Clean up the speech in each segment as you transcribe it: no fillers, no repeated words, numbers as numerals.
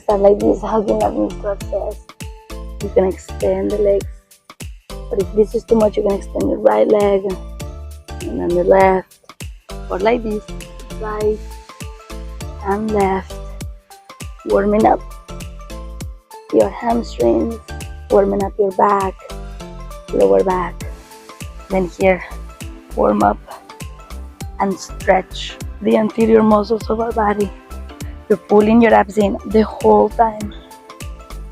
start like this, hugging your knees to our chest. You can extend the legs, but if this is too much, you can extend your right leg and then the left, or like this, right and left, warming up your hamstrings, warming up your back, lower back. Then here, warm up and stretch the anterior muscles of our body. You're pulling your abs in the whole time.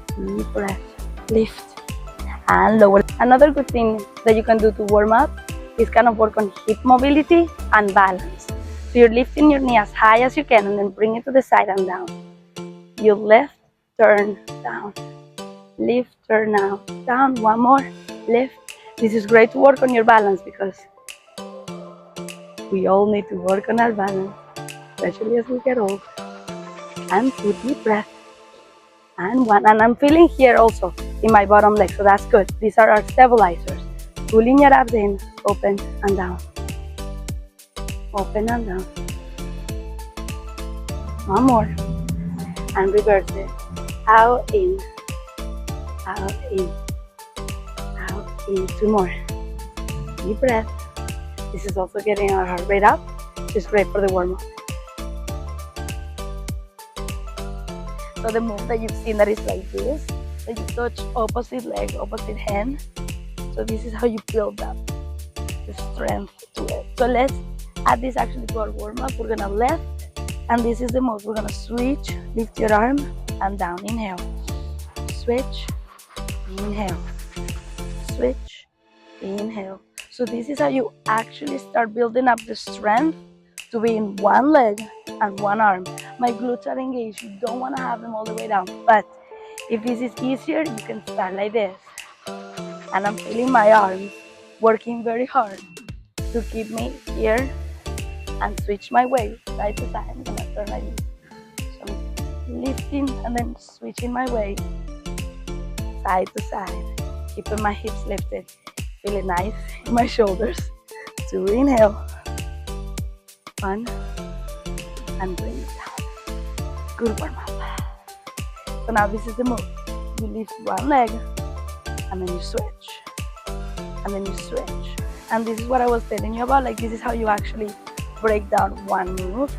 Deep breath, lift and lower. Another good thing that you can do to warm up is kind of work on hip mobility and balance. So you're lifting your knee as high as you can and then bring it to the side and down. You lift, turn, down. Lift, turn, down. One more, lift. This is great to work on your balance because we all need to work on our balance, especially as we get old. And 2 deep breath. And 1. And I'm feeling here also in my bottom leg, so that's good. These are our stabilizers. Pulling your abs in, open and down. Open and down. One more. And reverse it. Out, in. Out, in. Out, in. 2 more. Deep breath. This is also getting our heart rate up, which is great for the warm-up. So the move that you've seen that is like this, that you touch opposite leg, opposite hand. So this is how you build up the strength to it. So let's add this actually to our warm-up. We're gonna left, and this is the move. We're gonna switch, lift your arm, and down. Inhale. Switch, inhale. Switch, inhale. So this is how you actually start building up the strength to be in one leg and one arm. My glutes are engaged. You don't want to have them all the way down. But if this is easier, you can start like this. And I'm feeling my arms working very hard to keep me here and switch my weight side to side. I'm going to turn like this. So I'm lifting and then switching my weight side to side. Keeping my hips lifted. Feeling nice in my shoulders. 2, inhale. 1, and bring it down. Good warm up. So now this is the move. You lift one leg, and then you switch. And then you switch. And this is what I was telling you about. Like, this is how you actually break down one move.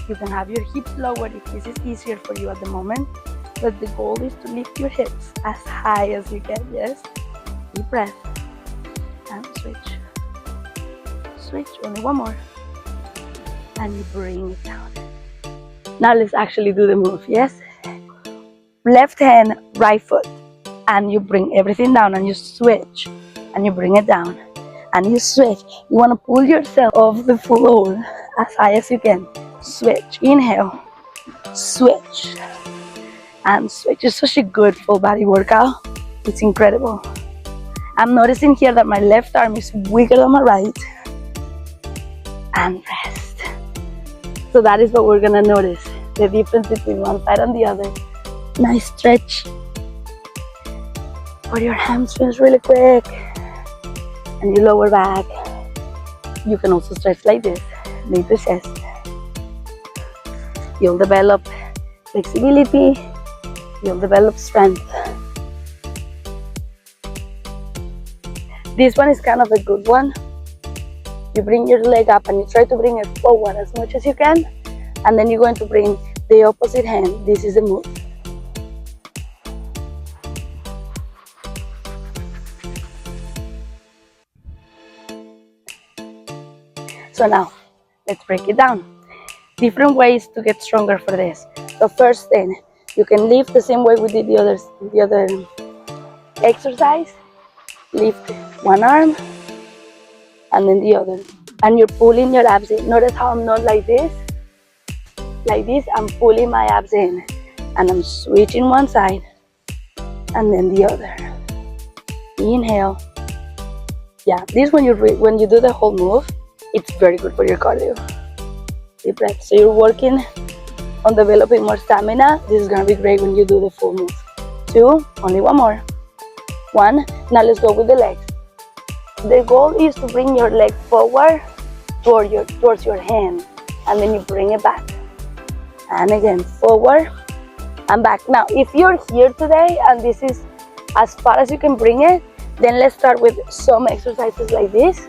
You can have your hips lowered if this is easier for you at the moment. But the goal is to lift your hips as high as you can, yes? Deep breath. And switch. Switch. Only one more. And you bring it down. Now let's actually do the move, yes? Left hand, right foot. And you bring everything down and you switch. And you bring it down. And you switch. You want to pull yourself off the floor as high as you can. Switch. Inhale. Switch. And switch. It's such a good full body workout. It's incredible. I'm noticing here that my left arm is weaker than my right. And rest. So that is what we're gonna notice. The difference between one side and the other. Nice stretch for your hamstrings really quick. And your lower back. You can also stretch like this. Lead the chest. You'll develop flexibility. You'll develop strength. This one is kind of a good one. You bring your leg up and you try to bring it forward as much as you can. And then you're going to bring the opposite hand. This is the move. So now, let's break it down. Different ways to get stronger for this. The first thing, you can lift the same way we did the other exercise. Lift one arm and then the other. And you're pulling your abs in. Notice how I'm not like this. Like this, I'm pulling my abs in. And I'm switching one side and then the other. Inhale. Yeah, this when you do the whole move, it's very good for your cardio. Deep breath. So you're working on developing more stamina. This is gonna be great when you do the full move. 2, only one more. 1, now let's go with the legs. The goal is to bring your leg forward towards your hand, and then you bring it back. And again, forward and back. Now, if you're here today and this is as far as you can bring it, then let's start with some exercises like this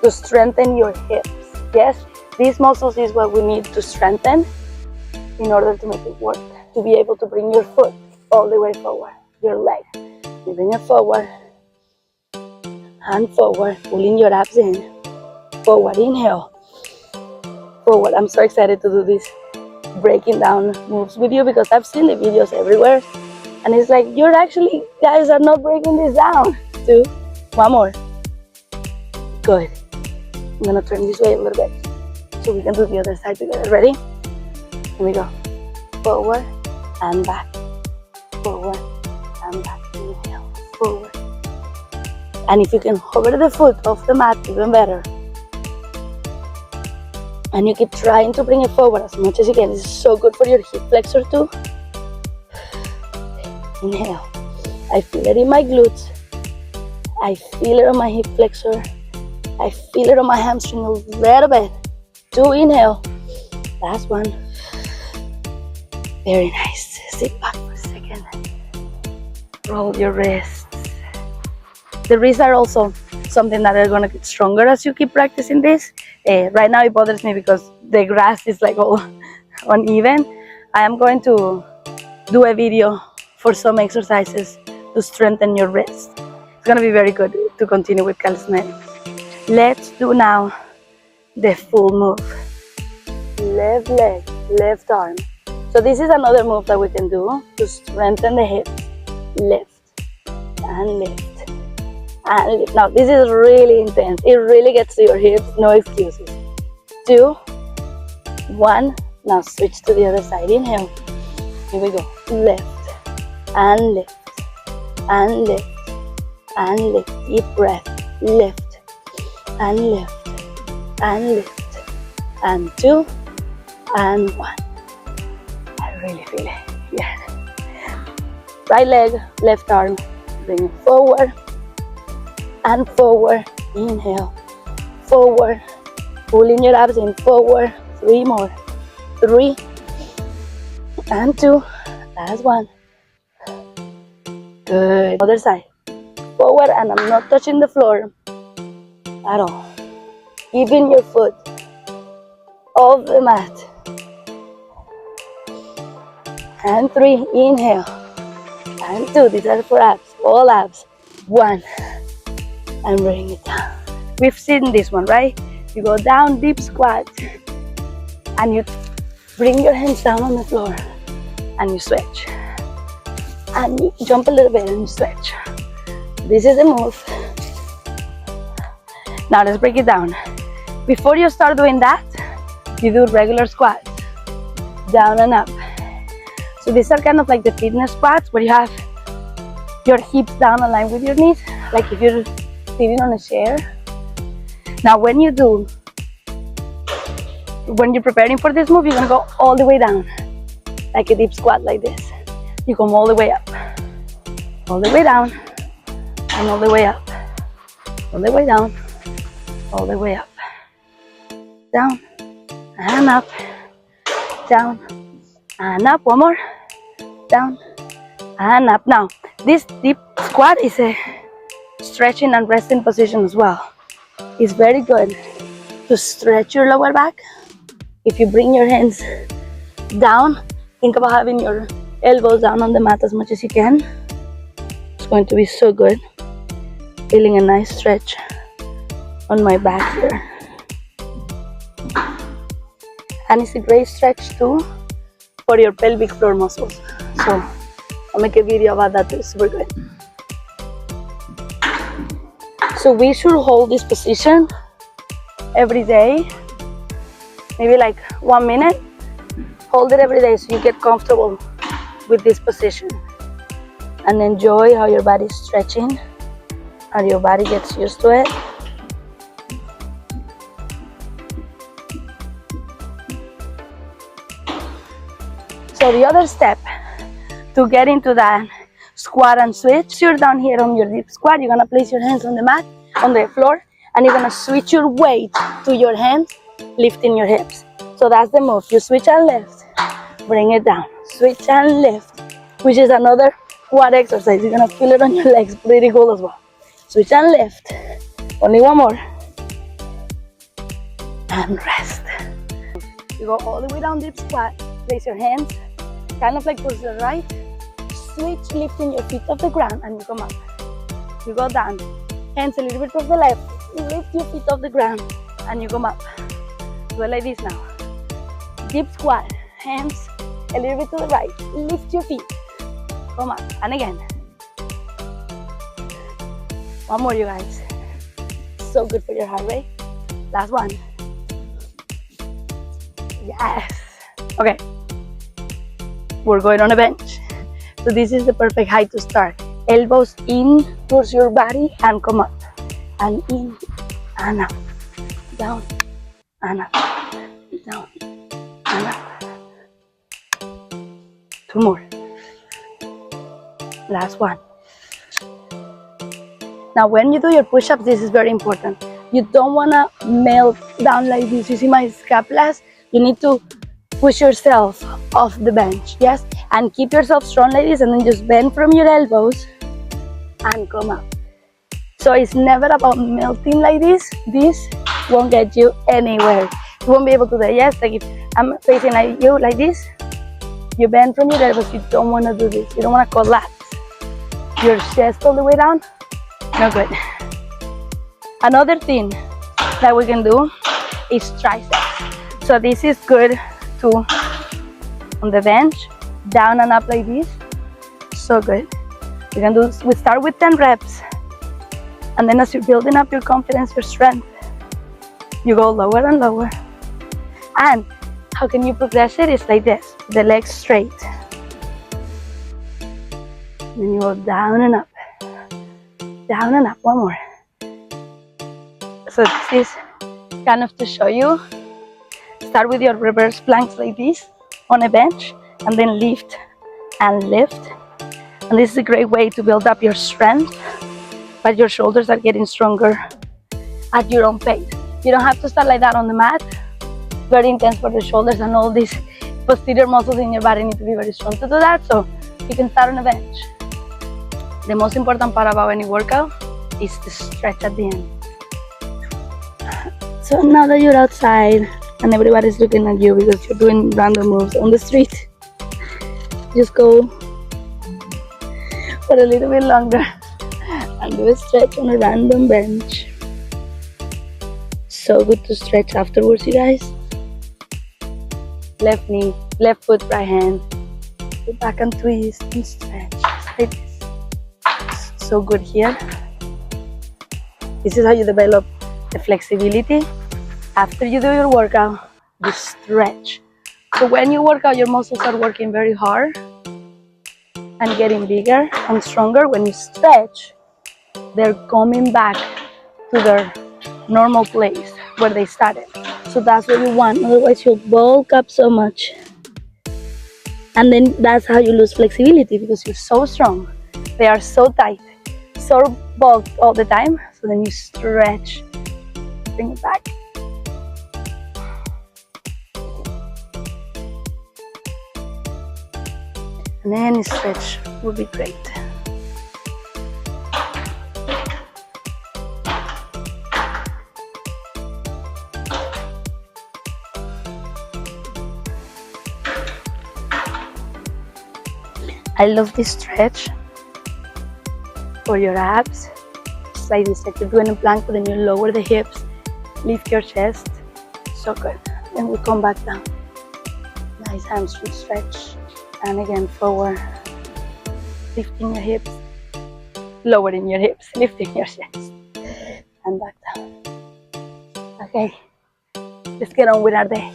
to strengthen your hips. Yes, these muscles is what we need to strengthen in order to make it work, to be able to bring your foot all the way forward, your leg. You bring it forward, hand forward, pulling your abs in, forward, inhale, forward. I'm so excited to do this breaking down moves with you because I've seen the videos everywhere and it's like, you're actually, guys are not breaking this down. 2, 1 more. Good. I'm gonna turn this way a little bit so we can do the other side together. Ready? Here we go. Forward and back. Forward and back. Inhale. Forward. And if you can hover the foot off the mat, even better. And you keep trying to bring it forward as much as you can. This is so good for your hip flexor too. Inhale. I feel it in my glutes. I feel it on my hip flexor. I feel it on my hamstring a little bit. 2, inhale. Last one. Very nice. Sit back for a second. Roll your wrists. The wrists are also something that are going to get stronger as you keep practicing this. Right now it bothers me because the grass is like all uneven. I am going to do a video for some exercises to strengthen your wrists. It's going to be very good to continue with calisthenics. Let's do now the full move. Left leg, left arm. So this is another move that we can do to strengthen the hips. Lift and lift and lift. Now this is really intense. It really gets to your hips, no excuses. 2, 1. Now switch to the other side. Inhale. Here we go. Lift and lift and lift and lift. Deep breath. Lift and lift and lift. And 2 and 1. I really feel it. Yeah. Right leg, left arm. Bring it forward and forward. Inhale. Forward. Pulling your abs in. Forward. 3 more. 3 and 2. Last one. Good. Other side. Forward, and I'm not touching the floor at all. Keeping your foot off the mat. And 3. Inhale. And 2. These are for abs. All abs. 1. And bring it down. We've seen this one, right? You go down, deep squat, and you bring your hands down on the floor, and you switch. And you jump a little bit and you switch. This is the move. Now let's break it down. Before you start doing that, you do regular squats. Down and up. So these are kind of like the fitness squats where you have your hips down aligned with your knees, like if you're sitting on a chair. Now when you're preparing for this move, you're gonna go all the way down, like a deep squat like this. You come all the way up, all the way down, and all the way up, all the way down, all the way up, down, and up, down, and up. One more, down, and up. Now, this deep squat is a stretching and resting position as well. It's very good to stretch your lower back. If you bring your hands down, think about having your elbows down on the mat as much as you can. It's going to be so good. Feeling a nice stretch on my back here. And it's a great stretch too for your pelvic floor muscles. So I'll make a video about that too. It's super good. So we should hold this position every day, maybe like 1 minute. Hold it every day so you get comfortable with this position and enjoy how your body is stretching and your body gets used to it. So the other step to get into that squat and switch, you're down here on your deep squat, you're gonna place your hands on the mat, on the floor, and you're gonna switch your weight to your hands, lifting your hips. So that's the move. You switch and lift, bring it down. switch and lift, which is another quad exercise. You're gonna feel it on your legs, pretty cool as well. Switch and lift. Only one more. And rest. You go all the way down, deep squat. Place your hands kind of like towards the right. Switch, lifting your feet off the ground, and you come up. You go down. Hands a little bit towards the left. Lift your feet off the ground, and you come up. Do it like this now. Deep squat. Hands a little bit to the right. Lift your feet. Come up. And again. One more, you guys. So good for your heart rate. Last one. Yes. Okay. We're going on a bench. So this is the perfect height to start. Elbows in towards your body and come up. And in and up. Down and up. Down and up. Two more. Last one. Now when you do your push-ups, this is very important. You don't want to melt down like this. You see my scapulas? You need to push yourself off the bench, yes? And keep yourself strong like this, and then just bend from your elbows and come up. So it's never about melting like this. This won't get you anywhere. You won't be able to do that. Yes, like if I'm facing like you like this, you bend from your elbows. You don't want to do this. You don't want to collapse your chest all the way down. No good. Another thing that we can do is triceps. So this is good too on the bench, down and up like this. So good. We start with 10 reps, and then as you're building up your confidence, your strength, you go lower and lower. And how can you progress it? It's like this, the legs straight. Then you go down and up. Down and up. One more. So this is kind of to show you. Start with your reverse planks like this on a bench, and then lift and lift. And this is a great way to build up your strength, but your shoulders are getting stronger at your own pace. You don't have to start like that on the mat. Very intense for the shoulders, and all these posterior muscles in your body need to be very strong to do that. So you can start on a bench. The most important part about any workout is the stretch at the end. So now that you're outside and everybody's looking at you because you're doing random moves on the street, just go for a little bit longer and do a stretch on a random bench. So good to stretch afterwards, you guys. Left knee, left foot, right hand. Go back and twist and stretch like this. So good here. This is how you develop the flexibility. After you do your workout, you stretch. So when you work out, your muscles are working very hard and getting bigger and stronger. When you stretch, they're coming back to their normal place where they started. So that's what you want. Otherwise, you'll bulk up so much. And then that's how you lose flexibility, because you're so strong. They are so tight, so bulked all the time. So then you stretch, bring it back. And any stretch would be great. I love this stretch for your abs. It's like this, like you're doing a plank, but then you lower the hips, lift your chest. So good. Then we come back down. Nice hamstring stretch. And again, forward, lifting your hips, lowering your hips, lifting your chest, and back down. Okay, let's get on with our day.